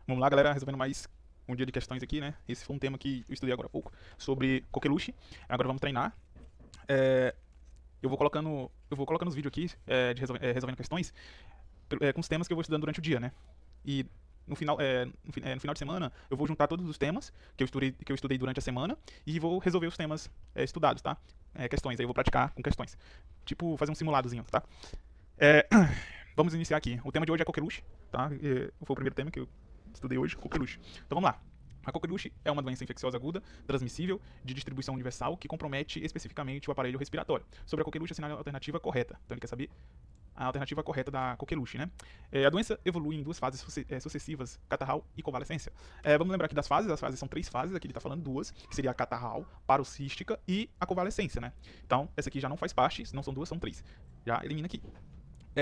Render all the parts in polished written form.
Vamos lá, galera, resolvendo mais um dia de questões aqui, né? Esse foi um tema que eu estudei agora há pouco, sobre coqueluche. Agora vamos treinar. É, eu vou colocando os vídeos aqui de resolvendo questões com os temas que eu vou estudando durante o dia, né? E no final de semana eu vou juntar todos os temas que eu estudei durante a semana e vou resolver os temas estudados, tá? Questões, aí eu vou praticar com questões. Tipo, fazer um simuladozinho, tá? É, vamos iniciar aqui. O tema de hoje é coqueluche, tá? Foi o primeiro tema que eu estudei hoje, coqueluche. Então vamos lá. A coqueluche é uma doença infecciosa aguda, transmissível, de distribuição universal, que compromete especificamente o aparelho respiratório. Sobre a coqueluche, assinale a alternativa correta. Então ele quer saber a alternativa correta da coqueluche, né? A doença evolui em duas fases sucessivas, catarral e convalescência. Vamos lembrar aqui das fases, as fases são três fases, aqui ele está falando duas, que seria a catarral, paroxística e a convalescência, né? Então, essa aqui já não faz parte, não são duas, são três. Já elimina aqui.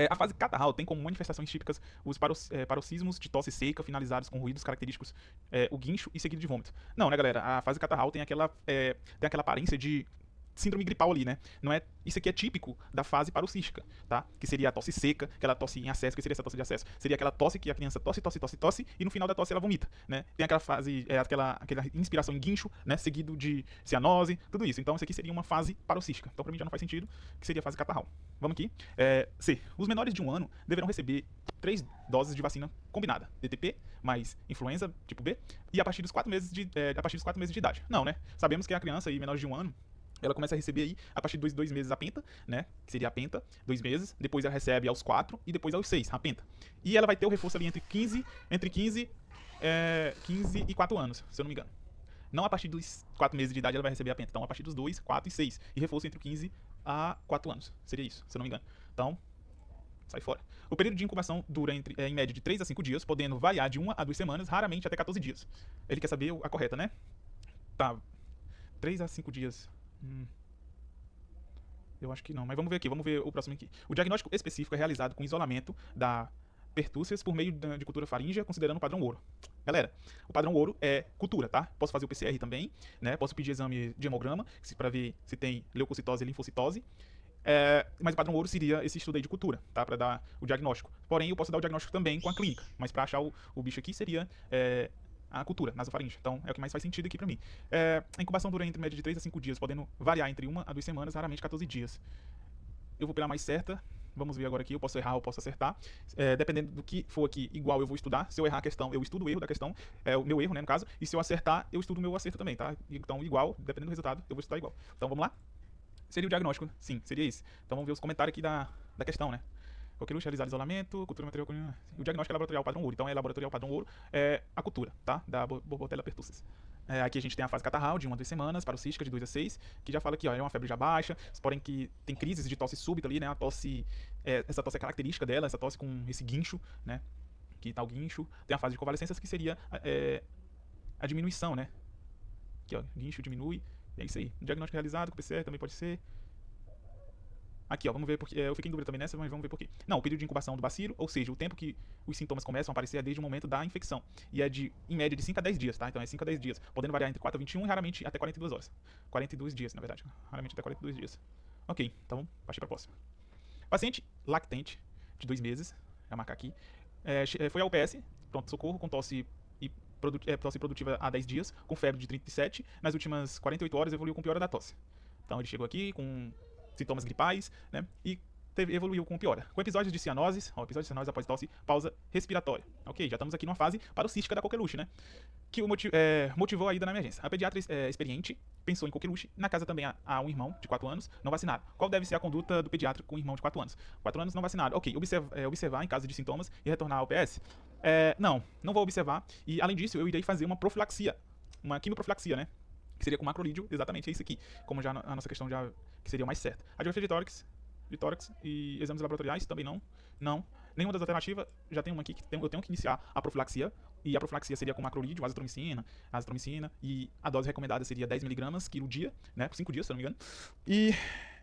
A fase catarral tem como manifestações típicas os paroxismos de tosse seca, finalizados com ruídos característicos, o guincho e seguido de vômito. Não, né, galera? A fase catarral tem aquela aparência de síndrome gripal ali, né? Não é, isso aqui é típico da fase paroxística, tá? Que seria a tosse seca, aquela tosse em acesso, que seria essa tosse de acesso. Seria aquela tosse que a criança tosse, e no final da tosse ela vomita, né? Tem aquela fase, aquela inspiração em guincho, né? Seguido de cianose, tudo isso. Então isso aqui seria uma fase paroxística. Então pra mim já não faz sentido, que seria a fase catarral. Vamos aqui. C. Os menores de 1 ano deverão receber 3 doses de vacina combinada. DTP mais influenza tipo B e a partir dos 4 meses de idade. Não, né? Sabemos que a criança aí menor de 1 ano ela começa a receber aí a partir dos 2 meses a penta, né? Que seria a penta, 2 meses. Depois ela recebe aos 4 e depois aos 6, a penta. E ela vai ter o reforço ali entre 15 e 4 anos, se eu não me engano. Não a partir dos 4 meses de idade ela vai receber a penta. Então a partir dos 2, 4 e 6. E reforço entre 15 a 4 anos. Seria isso, se eu não me engano. Então, sai fora. O período de incubação dura em média de 3 a 5 dias, podendo variar de 1 a 2 semanas, raramente até 14 dias. Ele quer saber a correta, né? Tá. 3 a 5 dias. Eu acho que não, mas vamos ver aqui, vamos ver o próximo aqui. O diagnóstico específico é realizado com isolamento da pertúrcias por meio de cultura faríngea, considerando o padrão ouro. Galera, o padrão ouro é cultura, tá? Posso fazer o PCR também, né? Posso pedir exame de hemograma para ver se tem leucocitose e linfocitose. Mas o padrão ouro seria esse estudo aí de cultura, tá? Para dar o diagnóstico. Porém, eu posso dar o diagnóstico também com a clínica, mas para achar o bicho aqui seria a cultura nasofaringe. Então é o que mais faz sentido aqui pra mim. A incubação dura entre média de 3 a 5 dias, podendo variar entre 1 a 2 semanas, raramente 14 dias. Eu vou pela mais certa. Vamos ver agora aqui, eu posso errar, eu posso acertar. Dependendo do que for aqui, igual eu vou estudar. Se eu errar a questão, eu estudo o erro da questão, o meu erro, né, no caso. E se eu acertar, eu estudo o meu acerto também, tá? Então, igual, dependendo do resultado, eu vou estudar igual. Então, vamos lá? Seria o diagnóstico, sim, seria isso. Então, vamos ver os comentários aqui da questão, né? Coqueluche realizar isolamento, cultura material. O diagnóstico é laboratorial padrão ouro. Então é laboratorial padrão ouro, a cultura, tá? Da Bordetella pertussis. Aqui a gente tem a fase catarral de 1 a 2 semanas, paroxística de 2 a 6, que já fala aqui, ó, é uma febre já baixa, porém que tem crises de tosse súbita ali, né? A tosse, essa tosse é característica dela, essa tosse com esse guincho, né? Que tá o guincho. Tem a fase de convalescência que seria a diminuição, né? Aqui, ó, guincho diminui. E é isso aí. Diagnóstico realizado com PCR também pode ser. Aqui, ó, vamos ver porque eu fiquei em dúvida também nessa, mas vamos ver por quê. Não, o período de incubação do bacilo, ou seja, o tempo que os sintomas começam a aparecer é desde o momento da infecção. E é em média de 5 a 10 dias, tá? Então é 5 a 10 dias, podendo variar entre 4 a 21 e raramente até 42 horas. 42 dias, na verdade. Raramente até 42 dias. Ok, então partir para a próxima. Paciente lactente, de 2 meses, vou marcar aqui, foi ao UPS, pronto, socorro, com tosse produtiva há 10 dias, com febre de 37, nas últimas 48 horas evoluiu com piora da tosse. Então ele chegou aqui com sintomas gripais, né? E evoluiu com piora. Com episódios de cianoses, episódio de cianose após tosse, pausa respiratória. Ok, já estamos aqui numa fase paroxística da coqueluche, né? Que motivou a ida na emergência. A pediatra experiente pensou em coqueluche. Na casa também há um irmão de 4 anos não vacinado. Qual deve ser a conduta do pediatra com um irmão de 4 anos? 4 anos não vacinado. Ok, observar em caso de sintomas e retornar ao PS? Não vou observar. E além disso, eu irei fazer uma profilaxia. Uma quimoprofilaxia, né? Que seria com macrolídeo, exatamente é isso aqui. Como já a nossa questão já que seria o mais certo. Radiografia de tórax e exames laboratoriais também não. Não. Nenhuma das alternativas, já tem uma aqui que eu tenho que iniciar a profilaxia. E a profilaxia seria com macrolídeo, azitromicina. E a dose recomendada seria 10 miligramas quilo dia, né? Por 5 dias, se eu não me engano. E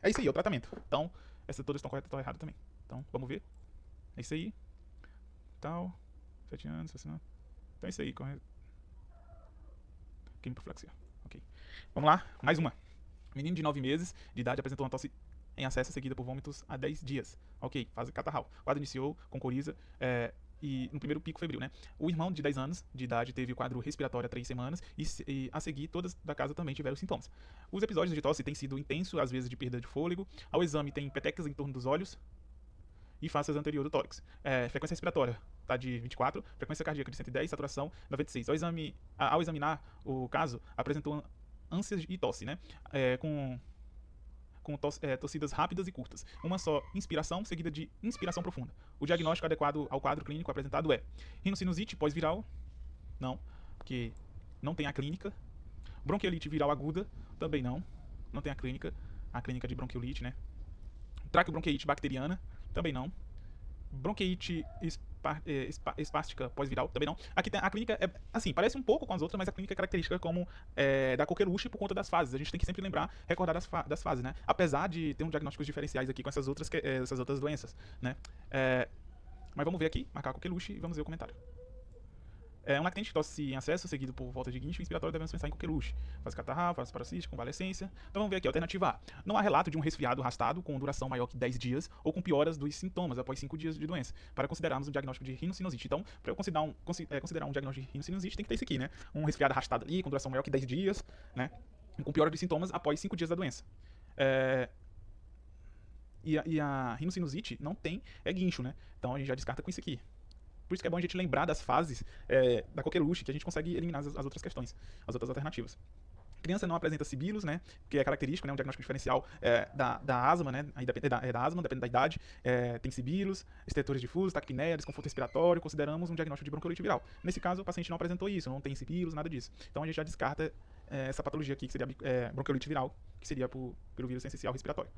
é isso aí, é o tratamento. Então, essas todas estão corretas, estão erradas também. Então, vamos ver. É isso aí. Tal. 7 anos, vacinado. Então é isso aí, correto. Quimioprofilaxia. Ok. Vamos lá, mais uma. Menino de 9 meses de idade apresentou uma tosse em acesso seguida por vômitos há 10 dias. Ok, fase catarral. O quadro iniciou com coriza e no primeiro pico febril, né? O irmão de 10 anos de idade teve o quadro respiratório há 3 semanas e a seguir todas da casa também tiveram sintomas. Os episódios de tosse têm sido intensos, às vezes de perda de fôlego. Ao exame tem petecas em torno dos olhos e faces anterior do tórax. Frequência respiratória tá de 24, frequência cardíaca de 110, saturação 96. Ao examinar o caso, apresentou ânsias e tosse, né? Com tossidas rápidas e curtas. Uma só inspiração, seguida de inspiração profunda. O diagnóstico adequado ao quadro clínico apresentado é rinocinusite pós-viral, não, porque não tem a clínica. Bronquiolite viral aguda, também não tem a clínica de bronquiolite, né? Traqueobronquiolite bacteriana, também não. Bronquiolite espástica pós-viral, também não. Aqui tem a clínica, assim, parece um pouco com as outras, mas a clínica é característica como da coqueluche por conta das fases. A gente tem que sempre lembrar, recordar das fases, né? Apesar de ter um diagnósticos diferenciais aqui com essas outras doenças, né? Mas vamos ver aqui, marcar a coqueluche e vamos ver o comentário. Um lactente que tosse em acesso, seguido por volta de guincho inspiratório, devemos pensar em coqueluche. Fase catarral, fase paroxística, convalescência. Então vamos ver aqui, alternativa A. Não há relato de um resfriado arrastado com duração maior que 10 dias ou com pioras dos sintomas após 5 dias de doença, para considerarmos um diagnóstico de rinocinusite. Então, para eu considerar um diagnóstico de rinocinusite, tem que ter isso aqui, né? Um resfriado arrastado ali, com duração maior que 10 dias, né? Com piora dos sintomas após 5 dias da doença. E a rinocinusite não tem guincho, né? Então a gente já descarta com isso aqui. Por isso que é bom a gente lembrar das fases da coqueluche, que a gente consegue eliminar as outras questões, as outras alternativas. Criança não apresenta sibilos, né? Que é característico, né? Um diagnóstico diferencial da asma, né? Aí depende da asma, depende da idade. Tem sibilos, estertores difusos, taquipneia, desconforto respiratório. Consideramos um diagnóstico de bronquiolite viral. Nesse caso, o paciente não apresentou isso, não tem sibilos, nada disso. Então a gente já descarta essa patologia aqui, que seria bronquiolite viral, que seria pelo vírus essencial respiratório.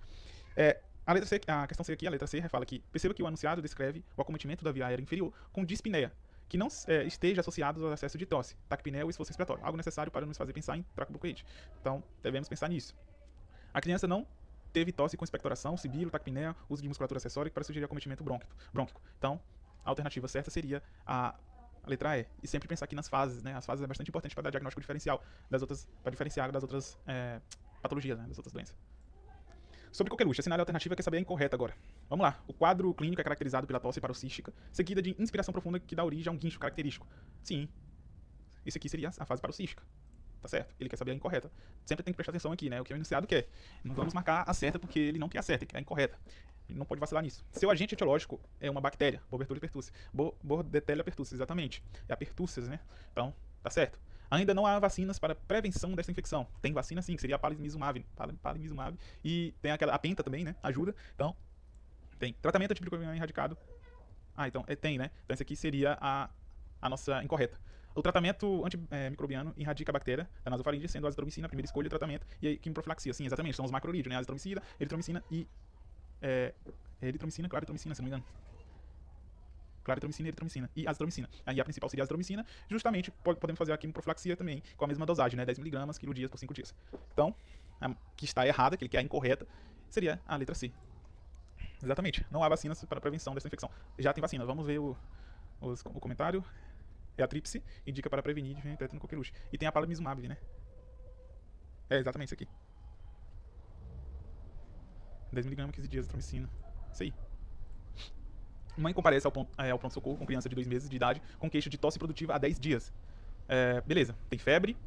A letra C, a questão C aqui, a letra C, fala que perceba que o anunciado descreve o acometimento da via aérea inferior com dispneia, que não esteja associado ao acesso de tosse, taquipneia ou esforço respiratório, algo necessário para nos fazer pensar em traqueobronquiolite. Então, devemos pensar nisso. A criança não teve tosse com expectoração, sibilo, taquipneia, uso de musculatura acessória para sugerir acometimento brônquico. Então, a alternativa certa seria a letra E. E sempre pensar aqui nas fases, né? As fases é bastante importante para dar diagnóstico diferencial das outras, para diferenciar das outras patologias, né? Das outras doenças. Sobre coqueluche, a sinal alternativa quer saber a incorreta agora. Vamos lá. O quadro clínico é caracterizado pela tosse paroxística, seguida de inspiração profunda que dá origem a um guincho característico. Sim. Esse aqui seria a fase paroxística. Tá certo? Ele quer saber a incorreta. Sempre tem que prestar atenção aqui, né? O que o enunciado quer. Não vamos marcar a certa porque ele não quer a certa, ele quer a incorreta. Ele não pode vacilar nisso. Seu agente etiológico é uma bactéria, Bordetella pertussis. Bordetella pertussis, exatamente. É a pertussis, né? Então, tá certo. Ainda não há vacinas para prevenção dessa infecção. Tem vacina sim, que seria a palivizumab. E tem a penta também, né? Ajuda. Então, tem. Tratamento antimicrobiano erradicado. Então, tem, né? Então, essa aqui seria a nossa incorreta. O tratamento antimicrobiano erradica a bactéria da nasofaringe, sendo a azitromicina a primeira escolha de tratamento. E a quimioprofilaxia, sim, exatamente. São os macrolídeos, né? Azitromicina, eritromicina e... claritromicina, se não me engano. Claritromicina e eritromicina. E azitromicina. Aí a principal seria a azitromicina. Justamente, podemos fazer a quimioprofilaxia também, com a mesma dosagem, né? 10 mg quilo dias por 5 dias. Então, a que está errada, que ele quer a incorreta, seria a letra C. Exatamente. Não há vacinas para prevenção dessa infecção. Já tem vacina. Vamos ver o comentário. É a tríplice, indica para prevenir de tétano coqueluche. E tem a palivizumab, né? Exatamente isso aqui. 10 mg 15 dias de azitromicina. Isso aí. Mãe comparece ao pronto-socorro com criança de 2 meses de idade com queixa de tosse produtiva há 10 dias. Beleza, tem febre.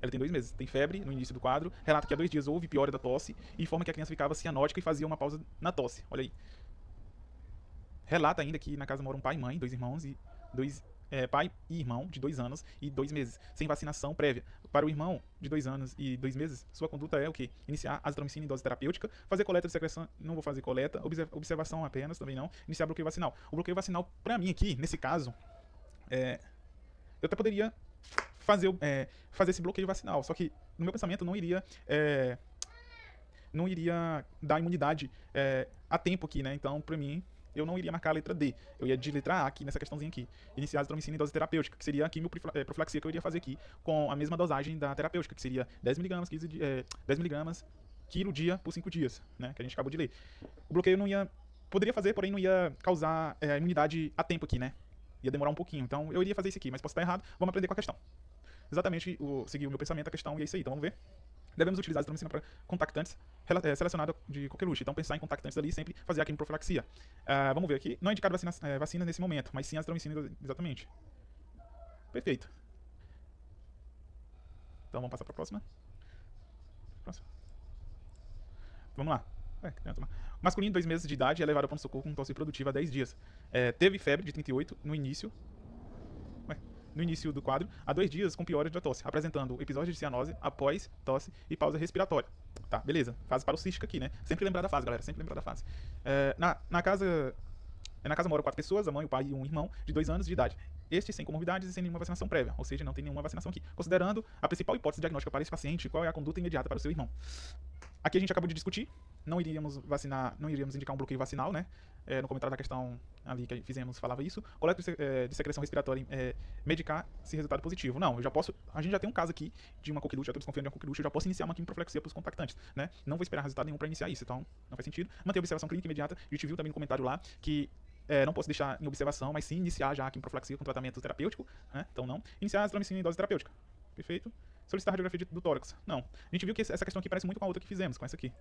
Ela tem 2 meses. Tem febre no início do quadro. Relata que há 2 dias houve piora da tosse e informa que a criança ficava cianótica e fazia uma pausa na tosse. Olha aí. Relata ainda que na casa moram pai e mãe, 2 irmãos e pai e irmão de 2 anos e 2 meses, sem vacinação prévia. Para o irmão de 2 anos e 2 meses, sua conduta é o quê? Iniciar azitromicina em dose terapêutica, fazer coleta de secreção, não vou fazer coleta, observação apenas, também não, iniciar bloqueio vacinal. O bloqueio vacinal, pra mim aqui, nesse caso, eu até poderia fazer esse bloqueio vacinal, só que no meu pensamento não iria dar imunidade a tempo aqui, né? Então, pra mim, eu não iria marcar a letra D. Eu ia de letra A aqui, nessa questãozinha aqui. Iniciar a azitromicina em dose terapêutica, que seria a quimioprofilaxia que eu iria fazer aqui, com a mesma dosagem da terapêutica, que seria 10 mg quilo dia por 5 dias, né? Que a gente acabou de ler. O bloqueio não ia... Poderia fazer, porém não ia causar imunidade a tempo aqui, né? Ia demorar um pouquinho. Então eu iria fazer isso aqui, mas posso estar errado. Vamos aprender com a questão. Exatamente, seguir o meu pensamento, a questão, e é isso aí. Então vamos ver. Devemos utilizar a azitromicina para contactantes selecionados de coqueluche. Então, pensar em contactantes ali e sempre fazer a quimioprofilaxia. Vamos ver aqui. Não é indicado vacina nesse momento, mas sim a azitromicina exatamente. Perfeito. Então, vamos passar para a próxima. Vamos lá. Masculino, 2 meses de idade, é levado para um socorro com tosse produtiva há 10 dias. Teve febre de 38 no início do quadro, há 2 dias com piora da tosse, apresentando episódio de cianose após tosse e pausa respiratória. Tá, beleza. Fase parossística aqui, né? Sempre lembrar da fase, galera. Sempre lembrar da fase. Na casa moram 4 pessoas, a mãe, o pai e um irmão de 2 anos de idade. Estes sem comorbidades e sem nenhuma vacinação prévia, ou seja, não tem nenhuma vacinação aqui. Considerando a principal hipótese diagnóstica para esse paciente, qual é a conduta imediata para o seu irmão? Aqui a gente acabou de discutir, não iríamos indicar um bloqueio vacinal, né? No comentário da questão ali que fizemos falava isso. Coleta de secreção respiratória medicar se resultado positivo. Não, a gente já tem um caso aqui de uma coqueluche, já estou desconfiando de uma coqueluche, eu já posso iniciar uma quimioprofilaxia para os contactantes, né? Não vou esperar resultado nenhum para iniciar isso, então não faz sentido. Manter a observação clínica imediata, a gente viu também no comentário lá que não posso deixar em observação, mas sim iniciar já a quimioprofilaxia com tratamento terapêutico, né? Então não. Iniciar a azitromicina em dose terapêutica. Perfeito. Solicitar radiografia do tórax. Não. A gente viu que essa questão aqui parece muito com a outra que fizemos, com essa aqui.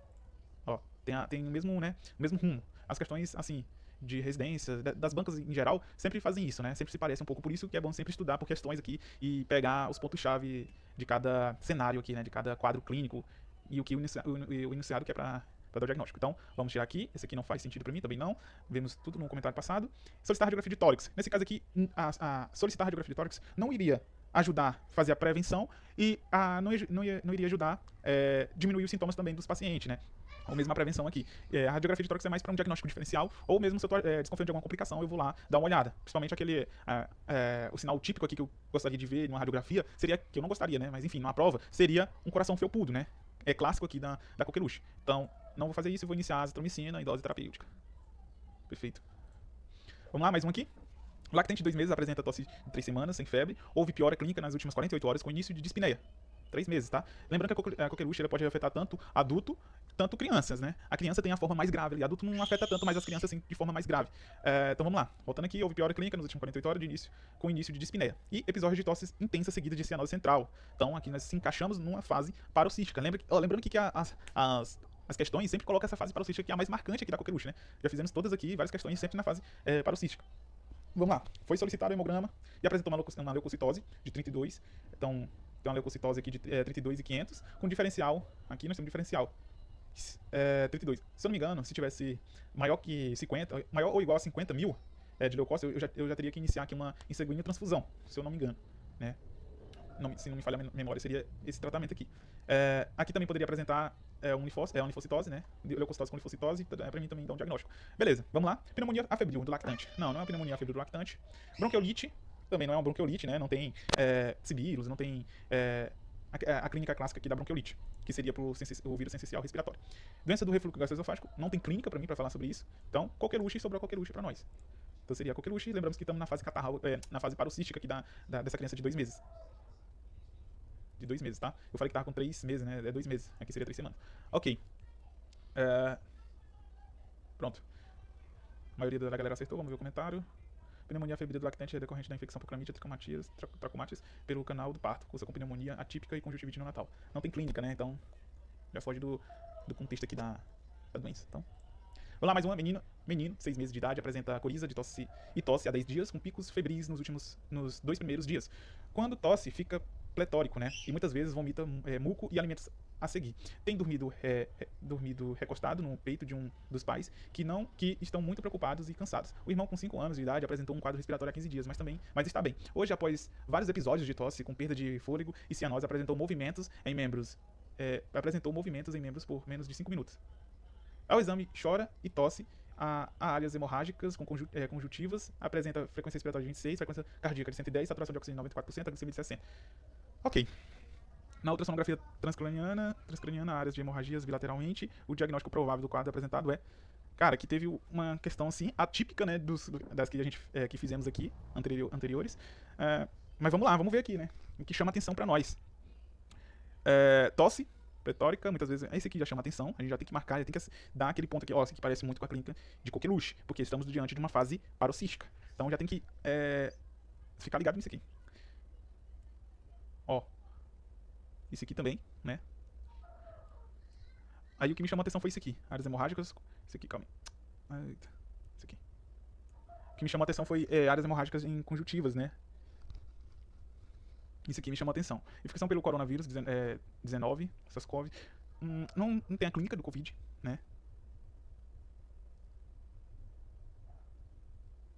Ó, tem o mesmo, né, o mesmo rumo. As questões, assim, de residência, das bancas em geral, sempre fazem isso, né? Sempre se parecem um pouco. Por isso que é bom sempre estudar por questões aqui e pegar os pontos-chave de cada cenário aqui, né? De cada quadro clínico e o que o iniciado quer para dar o diagnóstico. Então, vamos tirar aqui. Esse aqui não faz sentido para mim, também não. Vemos tudo no comentário passado. Solicitar radiografia de tórax. Nesse caso aqui, a solicitar radiografia de tórax não iria ajudar a fazer a prevenção e não iria ajudar a diminuir os sintomas também dos pacientes, né? Ou mesmo a prevenção aqui. A radiografia de tórax é mais para um diagnóstico diferencial, ou mesmo se eu estou desconfiando de alguma complicação, eu vou lá dar uma olhada. Principalmente o sinal típico aqui que eu gostaria de ver numa radiografia, seria, que eu não gostaria, né? Mas enfim, numa prova, seria um coração felpudo, né? É clássico aqui da coqueluche. Então, não vou fazer isso, eu vou iniciar a azitromicina em dose terapêutica. Perfeito. Vamos lá, mais um aqui. Lactente de 2 meses apresenta tosse de 3 semanas, sem febre. Houve piora clínica nas últimas 48 horas com início de dispneia. 3 meses, tá? Lembrando que a coqueluche pode afetar tanto adulto, tanto crianças, né? A criança tem a forma mais grave, adulto não afeta tanto, mas as crianças sim, de forma mais grave. Então vamos lá. Voltando aqui, houve piora clínica nas últimas 48 horas com início de dispneia. E episódios de tosse intensa seguida de cianose central. Então aqui nós se encaixamos numa fase parossística. Lembrando que as questões sempre colocam essa fase parossística que é a mais marcante aqui da coqueluche, né? Já fizemos todas aqui, várias questões sempre na fase parossística. Vamos lá. Foi solicitado o hemograma e apresentou uma leucocitose de 32. Então, tem uma leucocitose aqui de 32 e 500, com diferencial. Aqui nós temos diferencial 32. Se eu não me engano, se tivesse maior que 50, maior ou igual a 50 mil de leucócito, eu já teria que iniciar aqui uma insanguínea transfusão, se eu não me engano, né? Se não me falha a memória, seria esse tratamento aqui. Aqui também poderia apresentar unifocitose, né? Leucocitose com unifocitose, pra mim também dá um diagnóstico. Beleza, vamos lá. Pneumonia afebril do lactante. Não é uma pneumonia afebril do lactante. Bronquiolite, também não é uma bronquiolite, né? Não tem cibiros, não tem a clínica clássica aqui da bronquiolite, que seria pro vírus sensicial respiratório. Doença do refluxo gastroesofágico, não tem clínica pra mim pra falar sobre isso. Então, coqueluche, sobrou coqueluche pra nós. Então seria coqueluche, lembramos que estamos na fase catarral, na fase parossística aqui dessa criança de 2 meses. De 2 meses, tá? Eu falei que tava com 3 meses, né? 2 meses. Aqui seria 3 semanas. Ok. Pronto. A maioria da galera acertou. Vamos ver o comentário. Pneumonia febril do lactante é decorrente da infecção por clamídia trachomatis pelo canal do parto, cursa com pneumonia atípica e conjuntivite neonatal. Não tem clínica, né? Então, já foge do contexto aqui da doença. Então, vamos lá, mais uma. Menino, 6 meses de idade, apresenta coriza de tosse há 10 dias, com picos febris nos 2 primeiros dias. Quando tosse, fica pletórico, né? E muitas vezes vomita muco e alimentos a seguir. Tem dormido recostado no peito de um dos pais que estão muito preocupados e cansados. O irmão com 5 anos de idade apresentou um quadro respiratório há 15 dias, mas está bem. Hoje, após vários episódios de tosse com perda de fôlego e cianose, apresentou movimentos em membros por menos de 5 minutos. Ao exame, chora e tosse. Há áreas hemorrágicas com conjuntivas, apresenta frequência respiratória de 26, frequência cardíaca de 110, saturação de oxigênio de 94%, a glicemia de 60. Ok. Na ultrassonografia transcraniana, áreas de hemorragias bilateralmente, o diagnóstico provável do quadro apresentado é... Cara, aqui teve uma questão assim, atípica, né, das que a gente que fizemos aqui, anteriores. Mas vamos lá, vamos ver aqui, né, o que chama atenção pra nós. Tosse pletórica, muitas vezes, esse aqui já chama atenção, a gente já tem que marcar, já tem que dar aquele ponto aqui, ó, esse aqui parece muito com a clínica de coqueluche, porque estamos diante de uma fase parossística. Então já tem que ficar ligado nisso aqui. Ó, esse aqui também, né? Aí o que me chamou a atenção foi isso aqui, áreas hemorrágicas. Isso aqui, calma aí. Eita, isso aqui. O que me chamou a atenção foi áreas hemorrágicas em conjuntivas, né? Isso aqui me chamou a atenção. Infecção pelo coronavírus 19, SARS-CoV. Não tem a clínica do Covid, né?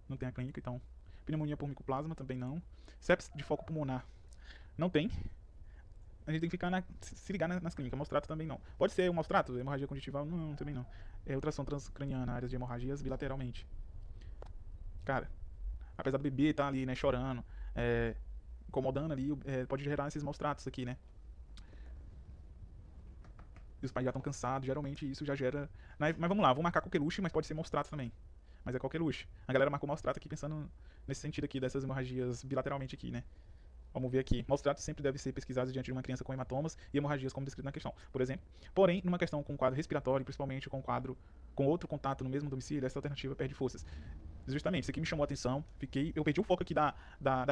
Não tem a clínica, então. Pneumonia por micoplasma também não. Sepsis de foco pulmonar não tem. A gente tem que ficar se ligar nas clínicas. Mostrato também não. Pode ser o mostrato, hemorragia conjuntival? Não, também não. Ultrassom transcraniana, áreas de hemorragias bilateralmente. Cara, apesar do bebê estar ali, né, chorando, incomodando ali, pode gerar esses maus tratos aqui, né? E os pais já estão cansados, geralmente isso já gera. Mas vamos lá, vamos marcar coqueluche, mas pode ser maus tratos também. Mas é coqueluche. A galera marcou maus tratos aqui pensando nesse sentido aqui, dessas hemorragias bilateralmente aqui, né? Vamos ver aqui. Maus tratos sempre devem ser pesquisados diante de uma criança com hematomas e hemorragias, como descrito na questão, por exemplo. Porém, numa questão com quadro respiratório, principalmente com outro contato no mesmo domicílio, essa alternativa perde forças. Justamente, isso aqui me chamou a atenção. Eu perdi o foco aqui da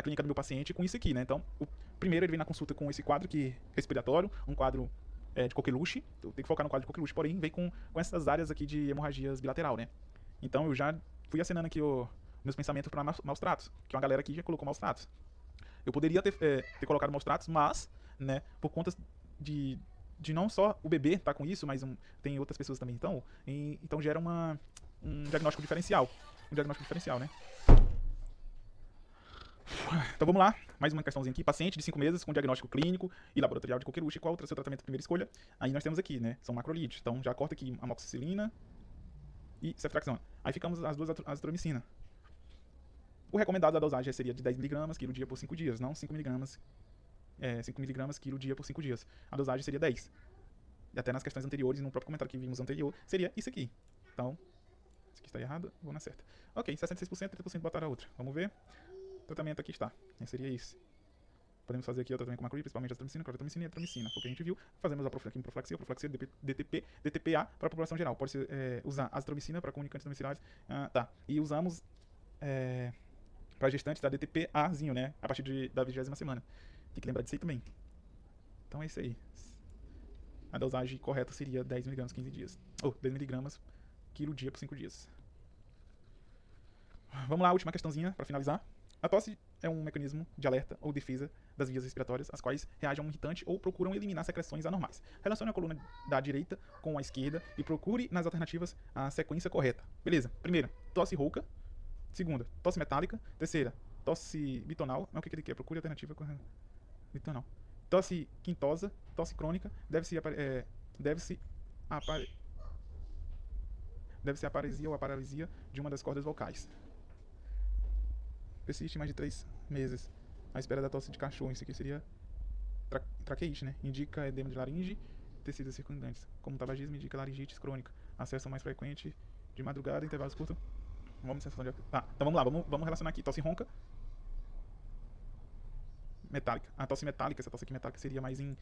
clínica do meu paciente com isso aqui, né? Então, primeiro ele vem na consulta com esse quadro aqui respiratório, um quadro de coqueluche. Eu tenho que focar no quadro de coqueluche, porém vem com essas áreas aqui de hemorragias bilateral, né? Então eu já fui acenando aqui meus pensamentos para maus tratos, que uma galera aqui já colocou maus tratos. Eu poderia ter colocado maus tratos, mas, né, por conta de não só o bebê tá com isso, mas tem outras pessoas também. Então gera um diagnóstico diferencial. Um diagnóstico diferencial, né? Então vamos lá, mais uma questãozinha aqui. Paciente de 5 meses com diagnóstico clínico e laboratorial de coqueluche. Qual o seu tratamento de primeira escolha? Aí nós temos aqui, né? São macrolides. Então já corta aqui amoxicilina e ceftriaxona. Aí ficamos as duas azitromicina. O recomendado da dosagem seria de 10mg quilo dia por 5 dias, não 5mg 5mg quilo dia por 5 dias. A dosagem seria 10. E até nas questões anteriores, no próprio comentário que vimos anterior, seria isso aqui. Então, isso aqui está errado, vou na certa. Ok, 66%, 30% botar a outra. Vamos ver. O tratamento aqui está. Seria esse. Podemos fazer aqui o tratamento com macrolide, principalmente azitromicina, clorotomicina e azitromicina. Foi o que a gente viu. Fazemos a profilaxia, DTP, DTPA para a população geral. Pode ser usar azitromicina para comunicantes domiciliares. Tá. E usamos para gestantes da DTPAzinho, né? A partir da 20ª semana. Tem que lembrar disso aí também. Então é isso aí. A dosagem correta seria 10mg 15 dias. Ou 10mg quilo dia por 5 dias. Vamos lá, a última questãozinha para finalizar. A tosse é um mecanismo de alerta ou defesa das vias respiratórias, as quais reagem a um irritante ou procuram eliminar secreções anormais. Relacione a coluna da direita com a esquerda e procure nas alternativas a sequência correta. Beleza. Primeira, tosse rouca. Segunda, tosse metálica. Terceira, tosse bitonal. Não, o que ele quer? Procure a alternativa bitonal. Tosse quintosa, tosse crônica. Deve-se a paresia ou a paralisia de uma das cordas vocais. Persiste mais de 3 meses. À espera da tosse de cachorro. Isso aqui seria traqueite, né? Indica edema de laringe, tecidos circundantes. Como tabagismo, indica laringite crônica. Acesso mais frequente de madrugada, intervalos curtos. Vamos sensação de... Tá, então vamos lá, vamos relacionar aqui. Tosse ronca, metálica. A tosse metálica, essa tosse aqui metálica seria mais em...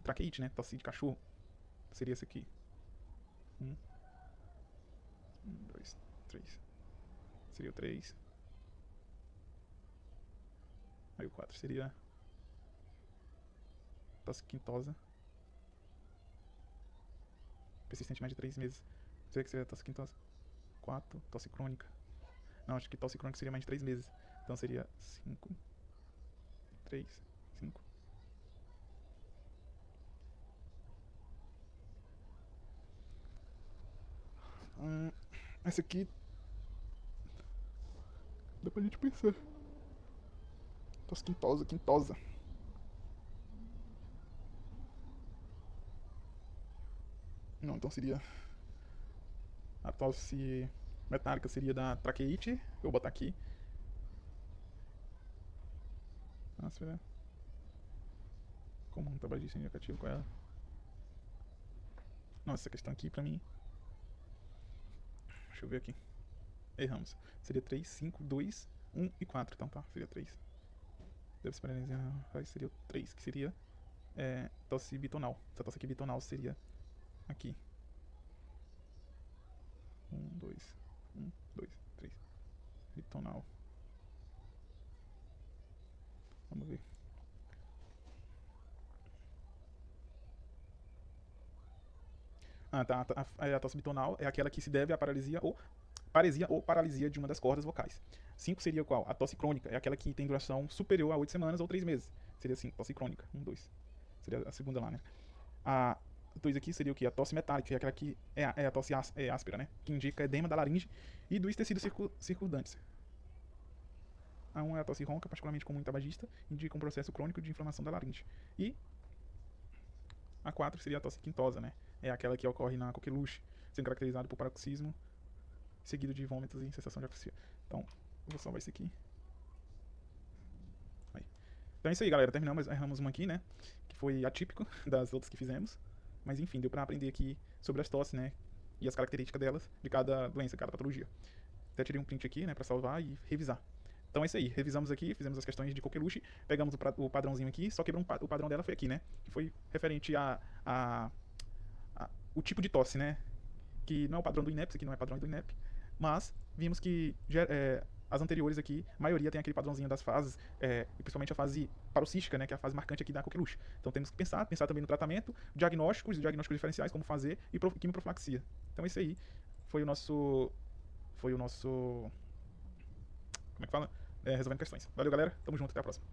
traqueite, né? Tosse de cachorro. Seria esse aqui. 1, 2, 3. Seria o 3. Aí o 4 seria tosse quintosa. Persistente mais de 3 meses. Seria que seria tosse quintosa. 4, tosse crônica. Não, acho que tosse crônica seria mais de 3 meses. Então seria 5, 3, 5. Essa aqui dá pra gente pensar. Tosse quintosa. Não, então seria... A tosse metálica seria da traqueite. Eu vou botar aqui. Nossa, como um tabagista indicativo com ela. Nossa, essa questão aqui pra mim... Deixa eu ver aqui. Erramos. Seria 3, 5, 2, 1 e 4. Então tá, seria 3. Deve se paralisar. Seria o 3, que seria tosse bitonal. Essa tosse aqui bitonal seria aqui. 1, 2, 3. Bitonal. Vamos ver. Ah, tá. A tosse bitonal é aquela que se deve à paralisia de uma das cordas vocais. 5 seria qual? A tosse crônica é aquela que tem duração superior a 8 semanas ou 3 meses. Seria assim, tosse crônica. 1, 2. Seria a segunda lá, né? A 2 aqui seria o que? A tosse metálica, que é aquela que é a tosse áspera, né? Que indica edema da laringe e dos tecidos circundantes. A 1 é a tosse ronca, particularmente comum em tabagista, indica um processo crônico de inflamação da laringe. E a 4 seria a tosse quintosa, né? É aquela que ocorre na coqueluche, sendo caracterizado por paroxismo seguido de vômitos e sensação de afasia. Então, eu vou salvar isso aqui. Aí. Então é isso aí, galera. Erramos uma aqui, né? Que foi atípico das outras que fizemos. Mas enfim, deu pra aprender aqui sobre as tosses, né? E as características delas, de cada doença, cada patologia. Até tirei um print aqui, né, pra salvar e revisar. Então é isso aí, revisamos aqui, fizemos as questões de coqueluche, pegamos o padrãozinho aqui, só que o padrão dela foi aqui, né? Que foi referente o tipo de tosse, né? Que não é o padrão do INEP, isso aqui não é padrão do INEP, mas vimos que as anteriores aqui, a maioria tem aquele padrãozinho das fases, e principalmente a fase paroxística, né, que é a fase marcante aqui da coqueluche. Então temos que pensar também no tratamento, diagnósticos diferenciais, como fazer, e quimioprofilaxia. Então esse aí foi o nosso, como é que fala? Resolvendo questões. Valeu, galera, tamo junto, até a próxima.